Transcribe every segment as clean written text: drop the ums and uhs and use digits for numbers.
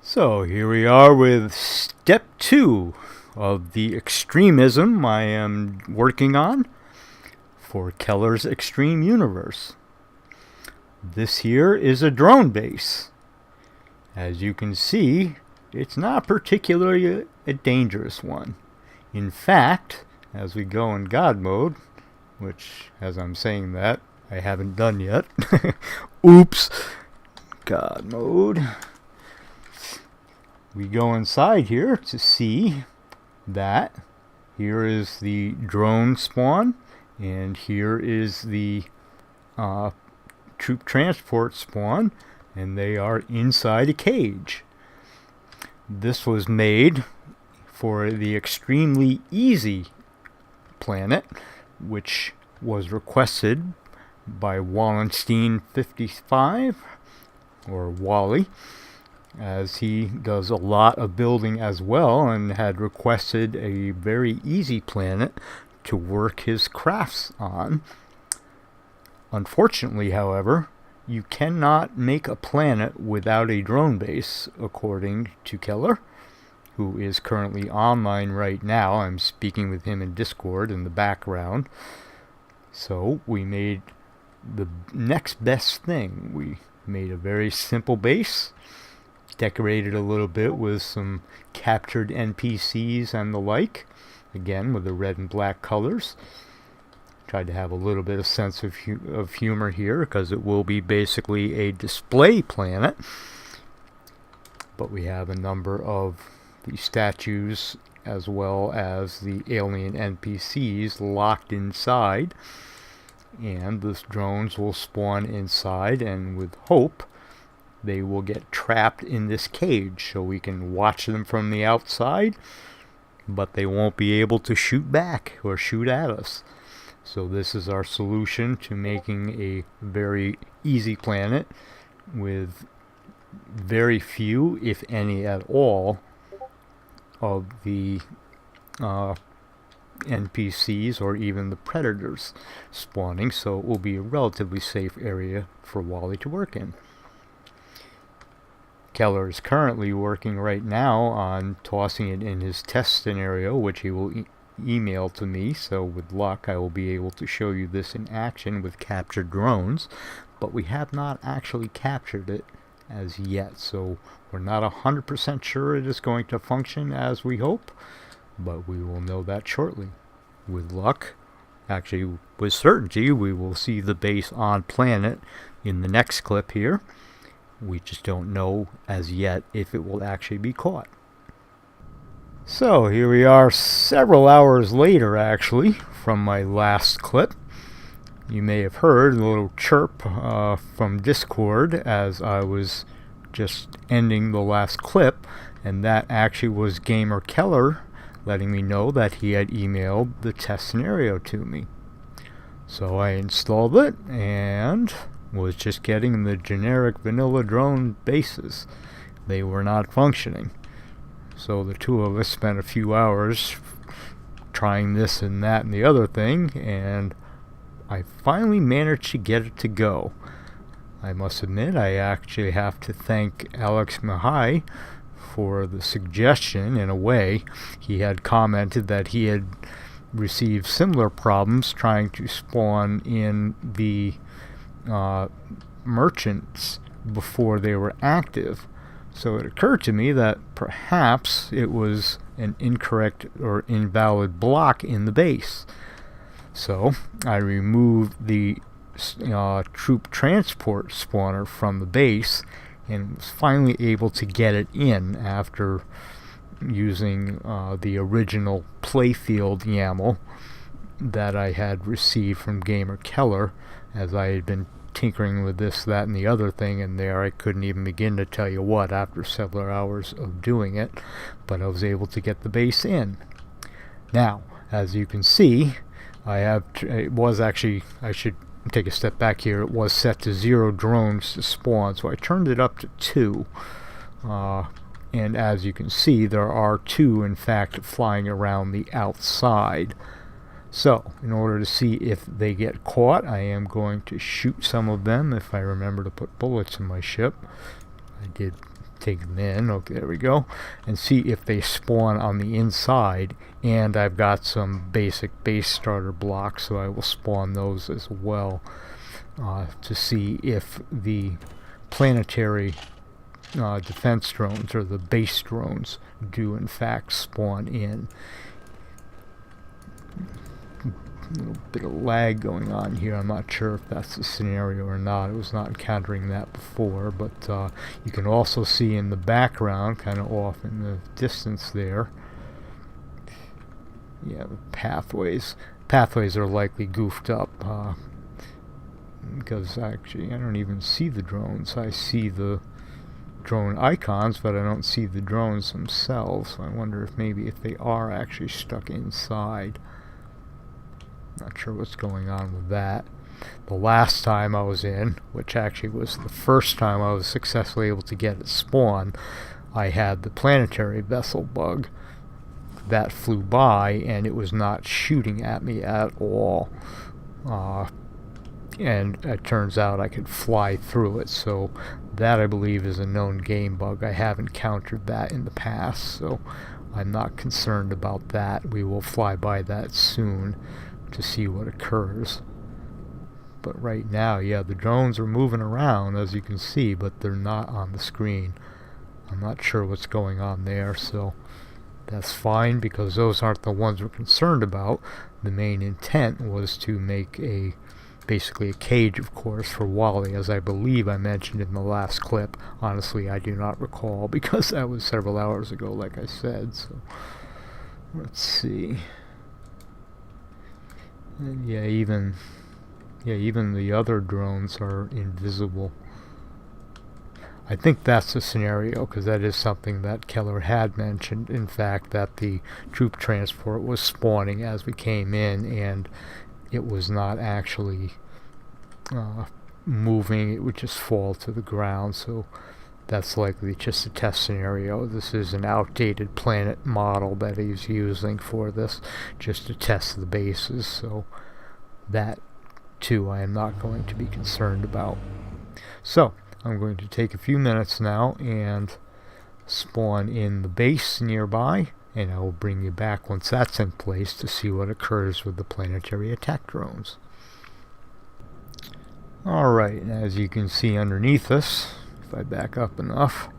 So here we are with step 2 of the extremism I am working on for Keller's Extreme Universe. This here is a drone base. As you can see, it's not particularly a dangerous one. In fact, as we go in God mode, which as I'm saying that, I haven't done yet. Oops. God mode. We go inside here to see that here is the drone spawn and here is the troop transport spawn, and they are inside a cage. This was made for the extremely easy planet, which was requested by Wallenstein55 or Wally, as he does a lot of building as well and had requested a very easy planet to work his crafts on. Unfortunately, however, you cannot make a planet without a drone base, according to Keller, who is currently online right now. I'm speaking with him in Discord in the background. So we made the next best thing. We made a very simple base, decorated a little bit with some captured NPCs and the like, again with the red and black colors. Tried to have a little bit of sense of humor here, because it will be basically a display planet, but we have a number of the statues as well as the alien NPCs locked inside, and the drones will spawn inside, and with hope they will get trapped in this cage so we can watch them from the outside, but they won't be able to shoot back or shoot at us. So this is our solution to making a very easy planet with very few, if any at all, of the NPCs or even the predators spawning, so it will be a relatively safe area for Wally to work in. Keller is currently working right now on tossing it in his test scenario, which he will email to me, so with luck I will be able to show you this in action with captured drones, but we have not actually captured it as yet, so we're not 100% sure it is going to function as we hope, but we will know that shortly. With luck, actually with certainty, we will see the base on planet in the next clip here. We just don't know as yet if it will actually be caught. So here we are several hours later, actually, from my last clip. You may have heard a little chirp from Discord as I was just ending the last clip, and that actually was Gamer Keller letting me know that he had emailed the test scenario to me. So I installed it and was just getting the generic vanilla drone bases. They were not functioning. So the two of us spent a few hours trying this and that and the other thing, and I finally managed to get it to go. I must admit, I actually have to thank Alex Mahai for the suggestion. In a way, he had commented that he had received similar problems trying to spawn in the merchants before they were active. So it occurred to me that perhaps it was an incorrect or invalid block in the base. So I removed the troop transport spawner from the base and was finally able to get it in after using the original playfield YAML that I had received from Gamer Keller, as I had been tinkering with this, that, and the other thing, and there I couldn't even begin to tell you what after several hours of doing it, but I was able to get the base in. Now, as you can see, it was actually, I should take a step back here, it was set to 0 drones to spawn, so I turned it up to 2, and as you can see, there are 2 in fact flying around the outside. So, in order to see if they get caught, I am going to shoot some of them if I remember to put bullets in my ship. I did take them in. Okay, there we go. And see if they spawn on the inside. And I've got some basic base starter blocks, so I will spawn those as well to see if the planetary defense drones or the base drones do in fact spawn in. A little bit of lag going on here. I'm not sure if that's the scenario or not. I was not encountering that before, but you can also see in the background, kind of off in the distance there, yeah, the pathways. Pathways are likely goofed up because actually I don't even see the drones. I see the drone icons, but I don't see the drones themselves. So I wonder if maybe if they are actually stuck inside. Not sure what's going on with that. The last time I was in, which actually was the first time I was successfully able to get it spawn, I had the planetary vessel bug. That flew by and it was not shooting at me at all. And it turns out I could fly through it, so that I believe is a known game bug. I have encountered that in the past, so I'm not concerned about that. We will fly by that soon to see what occurs. But right now, yeah, the drones are moving around, as you can see, but they're not on the screen. I'm not sure what's going on there, so that's fine, because those aren't the ones we're concerned about. The main intent was to make basically a cage, of course, for Wally, as I believe I mentioned in the last clip. Honestly, I do not recall, because that was several hours ago, like I said. So let's see. And yeah, even the other drones are invisible. I think that's the scenario, because that is something that Keller had mentioned, in fact, that the troop transport was spawning as we came in, and it was not actually moving. It would just fall to the ground, so that's likely just a test scenario. This is an outdated planet model that he's using for this, just to test the bases, so that too I am not going to be concerned about. So I'm going to take a few minutes now and spawn in the base nearby, and I will bring you back once that's in place to see what occurs with the planetary attack drones. Alright, as you can see underneath us, if I back up enough,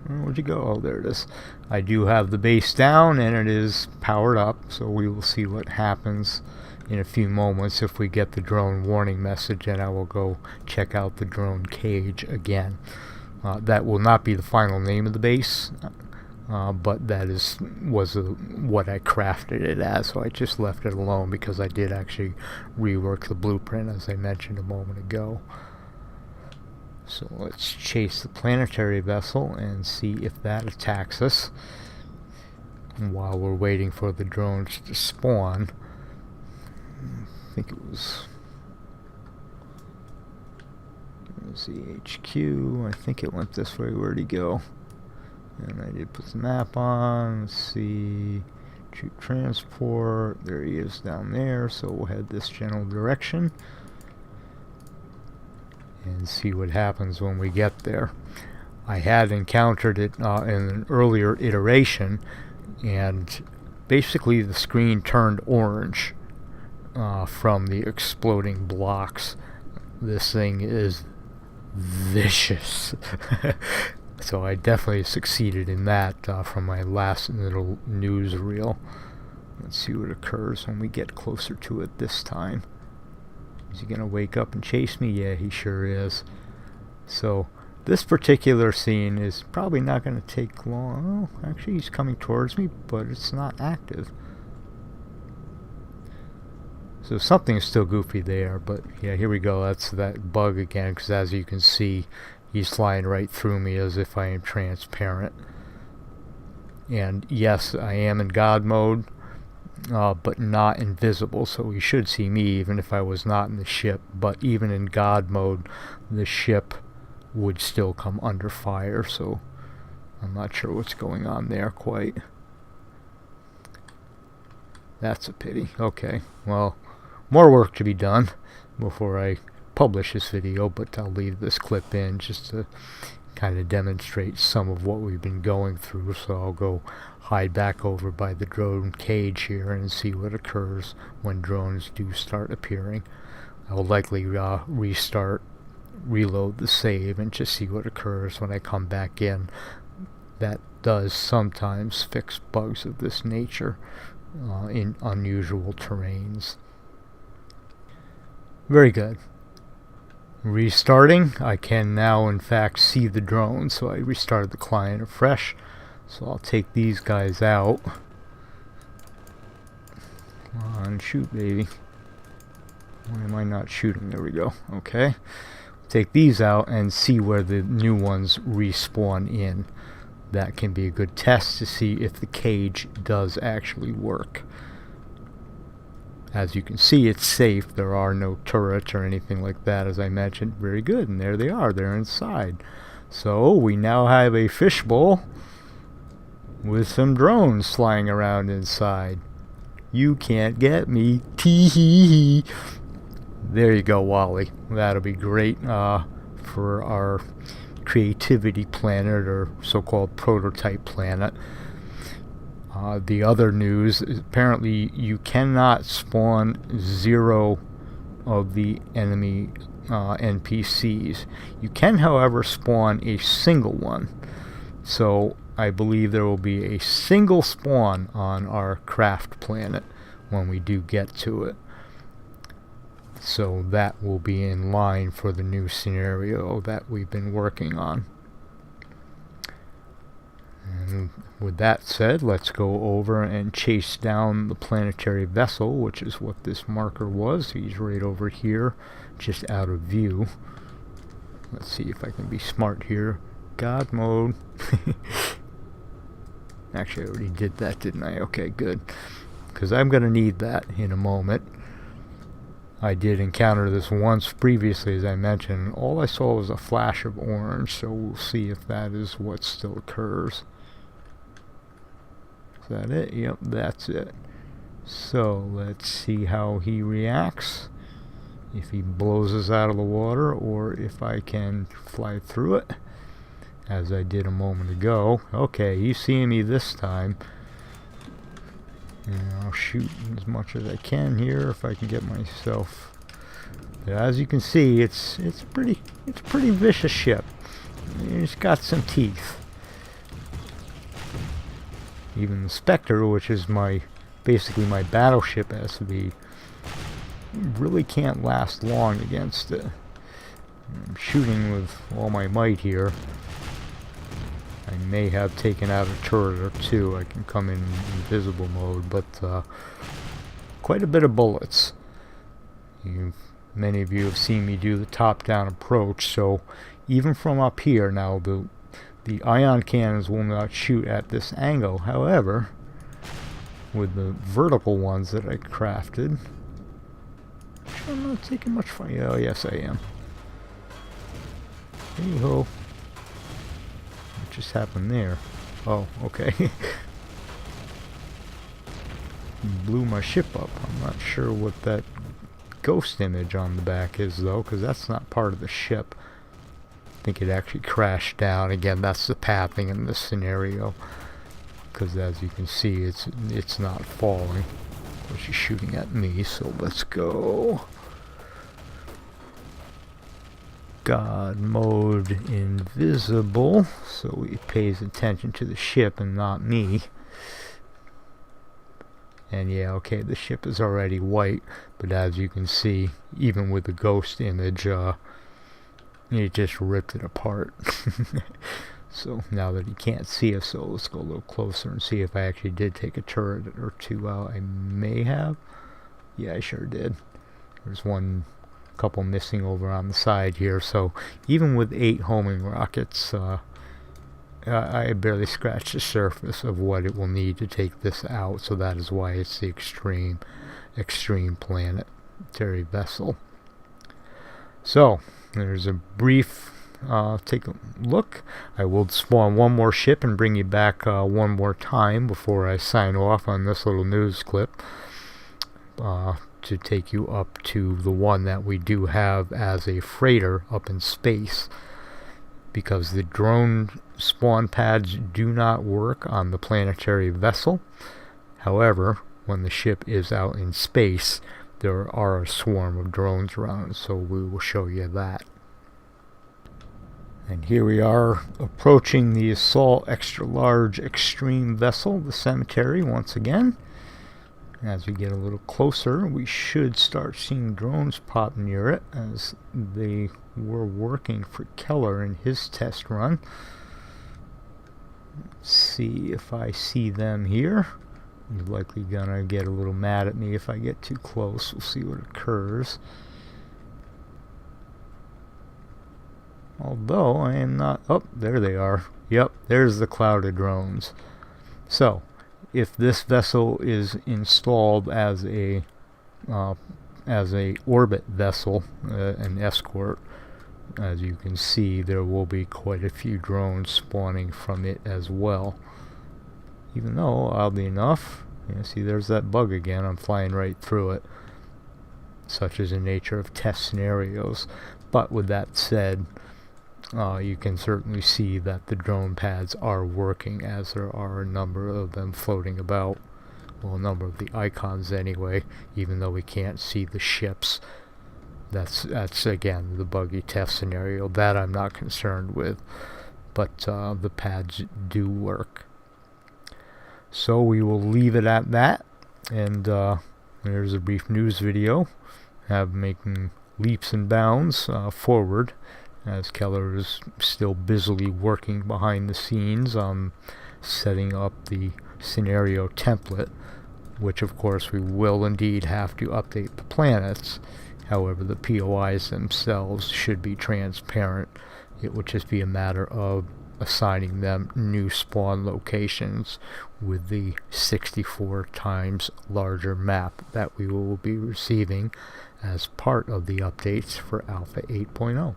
where'd you go? Oh, there it is. I do have the base down and it is powered up, so we will see what happens in a few moments if we get the drone warning message, and I will go check out the drone cage again. That will not be the final name of the base, but that was what I crafted it as, so I just left it alone because I did actually rework the blueprint, as I mentioned a moment ago. So let's chase the planetary vessel and see if that attacks us. And while we're waiting for the drones to spawn, I think it was the HQ. I think it went this way. Where'd he go? And I did put the map on. Let's see. Troop transport. There he is down there. So we'll head this general direction and see what happens when we get there. I had encountered it in an earlier iteration, and basically the screen turned orange from the exploding blocks. This thing is vicious. So I definitely succeeded in that from my last little newsreel. Let's see what occurs when we get closer to it this time. Is he gonna wake up and chase me? Yeah, he sure is. So this particular scene is probably not gonna take long. Oh, actually he's coming towards me, but it's not active. So something is still goofy there, but yeah, here we go. That's that bug again, because as you can see, he's flying right through me as if I am transparent. And yes, I am in God mode, but not invisible, so he should see me even if I was not in the ship. But even in God mode, the ship would still come under fire, so I'm not sure what's going on there quite. That's a pity. Okay, well, more work to be done before I publish this video, but I'll leave this clip in just to kind of demonstrate some of what we've been going through. So I'll go hide back over by the drone cage here and see what occurs when drones do start appearing. I will likely reload the save and just see what occurs when I come back in. That does sometimes fix bugs of this nature in unusual terrains. Very good. Restarting, I can now in fact see the drone, so I restarted the client afresh. So I'll take these guys out. Come on, shoot, baby. Why am I not shooting? There we go. Okay. Take these out and see where the new ones respawn in. That can be a good test to see if the cage does actually work. As you can see, it's safe. There are no turrets or anything like that, as I mentioned. Very good. And there they are. They're inside. So we now have a fishbowl with some drones flying around inside. You can't get me. Tee-hee-hee. There you go, Wally. That'll be great for our creativity planet, or so-called prototype planet. The other news is apparently you cannot spawn 0 of the enemy NPCs. You can, however, spawn a single one. So I believe there will be a single spawn on our craft planet when we do get to it. So that will be in line for the new scenario that we've been working on. And with that said, let's go over and chase down the planetary vessel, which is what this marker was. He's right over here, just out of view. Let's see if I can be smart here. God mode. Actually, I already did that, didn't I? Okay, good. Because I'm going to need that in a moment. I did encounter this once previously, as I mentioned. All I saw was a flash of orange, so we'll see if that is what still occurs. Is that it? Yep, that's it. So let's see how he reacts. If he blows us out of the water, or if I can fly through it, as I did a moment ago. Okay, he's seeing me this time. And I'll shoot as much as I can here if I can get myself. But as you can see, it's a pretty vicious ship. It's got some teeth. Even the Spectre, which is basically my battleship SV, really can't last long against it. I'm shooting with all my might here. I may have taken out a turret or two. I can come in invisible mode, but quite a bit of bullets. Many of you have seen me do the top-down approach, so even from up here, now the ion cannons will not shoot at this angle. However, with the vertical ones that I crafted, I'm not taking much fire. Oh, yes, I am. Hey-ho. What just happened there? Oh, okay. Blew my ship up. I'm not sure what that ghost image on the back is, though, because that's not part of the ship. I think it actually crashed down. Again, that's the pathing in this scenario, because as you can see, it's not falling. Of course, she's shooting at me, so let's go. God mode invisible, so he pays attention to the ship and not me. And yeah, okay, the ship is already white, but as you can see, even with the ghost image, it just ripped it apart. So now that he can't see us, so let's go a little closer and see if I actually did take a turret or two out. I may have. Yeah, I sure did. There's couple missing over on the side here. So even with 8 homing rockets, I barely scratched the surface of what it will need to take this out. So that is why it's the extreme planetary vessel. So there's a brief take a look. I will spawn one more ship and bring you back one more time before I sign off on this little news clip, to take you up to the one that we do have as a freighter up in space. because the drone spawn pads do not work on the planetary vessel. However, when the ship is out in space, there are a swarm of drones around, so we will show you that. And here we are approaching the assault extra large extreme vessel, the cemetery, once again. As we get a little closer, we should start seeing drones pop near it, as they were working for Keller in his test run. Let's see if I see them here. He's likely gonna get a little mad at me if I get too close. We'll see what occurs. Although I am not... Oh, there they are. Yep, there's the cloud of drones. So, if this vessel is installed as a orbit vessel, an escort, as you can see, there will be quite a few drones spawning from it as well. Even though, oddly enough, you see there's that bug again. I'm flying right through it. Such is the nature of test scenarios. But with that said, you can certainly see that the drone pads are working, as there are a number of them floating about. Well, a number of the icons anyway, even though we can't see the ships. That's again the buggy test scenario that I'm not concerned with, but the pads do work. So we will leave it at that, and there's a brief news video making leaps and bounds forward, as Keller is still busily working behind the scenes on setting up the scenario template, which of course we will indeed have to update the planets. However, the POIs themselves should be transparent. It would just be a matter of assigning them new spawn locations with the 64 times larger map that we will be receiving as part of the updates for Alpha 8.0.